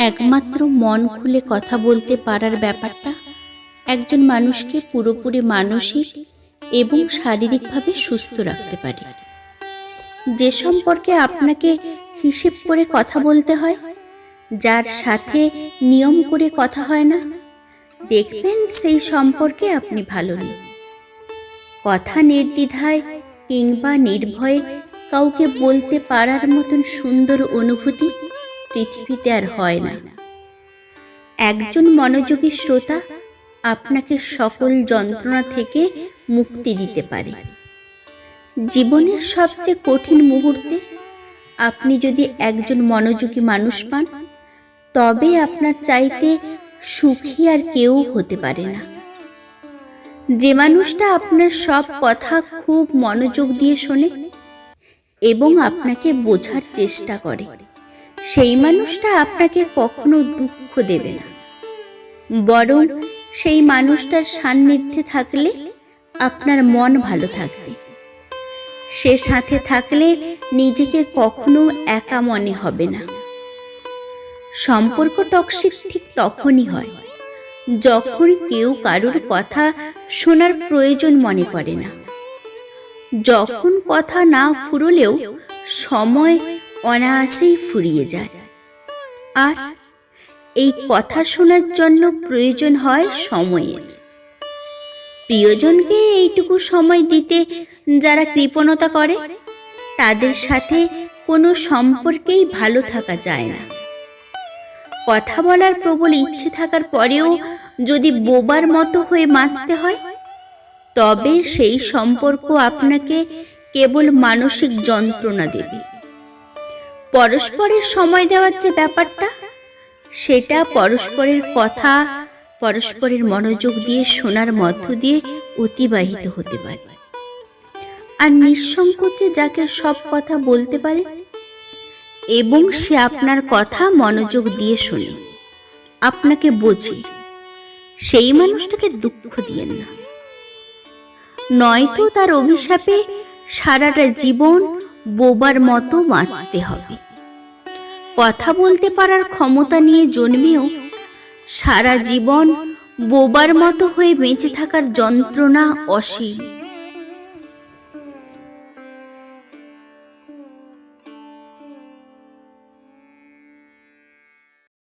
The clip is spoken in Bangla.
একমাত্র মন খুলে কথা বলতে পারার ব্যাপারটা একজন মানুষকে পুরোপুরি মানসিক এবং শারীরিকভাবে সুস্থ রাখতে পারে। যে সম্পর্কে আপনাকে হিসেব করে কথা বলতে হয়, যার সাথে নিয়ম করে কথা হয় না, দেখবেন সেই সম্পর্কে আপনি ভালো নেই। কথা নির্দ্বিধায় কিংবা নির্ভয়ে কাউকে বলতে পারার মতন সুন্দর অনুভূতি পৃথিবীতে আর হয় না। একজন মনোযোগী শ্রোতা আপনাকে সকল যন্ত্রণা থেকে মুক্তি দিতে পারে। জীবনের সবচেয়ে কঠিন মুহূর্তে আপনি যদি একজন মনোযোগী মানুষ পান, তবে আপনার চাইতে সুখী আর কেউ হতে পারে না। যে মানুষটা আপনার সব কথা খুব মনোযোগ দিয়ে শোনে এবং আপনাকে বোঝার চেষ্টা করে, সেই মানুষটা আপনাকে কখনো দুঃখ দেবে না, বরং সেই মানুষটার সান্নিধ্যে থাকলে আপনার মন ভালো থাকবে। সে সাথে থাকলে নিজেকে কখনো একা মনে হবে না। সম্পর্ক টক্সিক ঠিক তখনই হয় যখন কেউ কারোর কথা শোনার প্রয়োজন মনে করে না, যখন কথা না ফুরলেও সময় অনায়াসেই ফুরিয়ে যায়। আর এই কথা শোনার জন্য প্রয়োজন হয় সময়ের। প্রিয়জনকে এইটুকু সময় দিতে যারা কৃপণতা করে, তাদের সাথে কোনো সম্পর্কেই ভালো থাকা যায় না। কথা বলার প্রবল ইচ্ছে থাকার পরেও যদি বোবার মতো হয়ে বাঁচতে হয়, তবে সেই সম্পর্ক আপনাকে কেবল মানসিক যন্ত্রণা দেবে। পরস্পরের সময় দেওয়ার যে ব্যাপারটা, সেটা পরস্পরের কথা পরস্পরের মনোযোগ দিয়ে শোনার মধ্য দিয়ে অতিবাহিত হতে পারে। আর নিঃসংকোচে যাকে সব কথা বলতে পারে এবং সে আপনার কথা মনোযোগ দিয়ে শোনে, আপনাকে বোঝে, সেই মানুষটাকে দুঃখ দিয়েন না, নয়তো তার অভিশাপে সারাটা জীবন বোবার মতো বাঁচতে হবে। কথা বলতে পারার ক্ষমতা নিয়ে জন্মেও সারা জীবন বোবার মতো হয়ে বেঁচে থাকার যন্ত্রণা অসীম।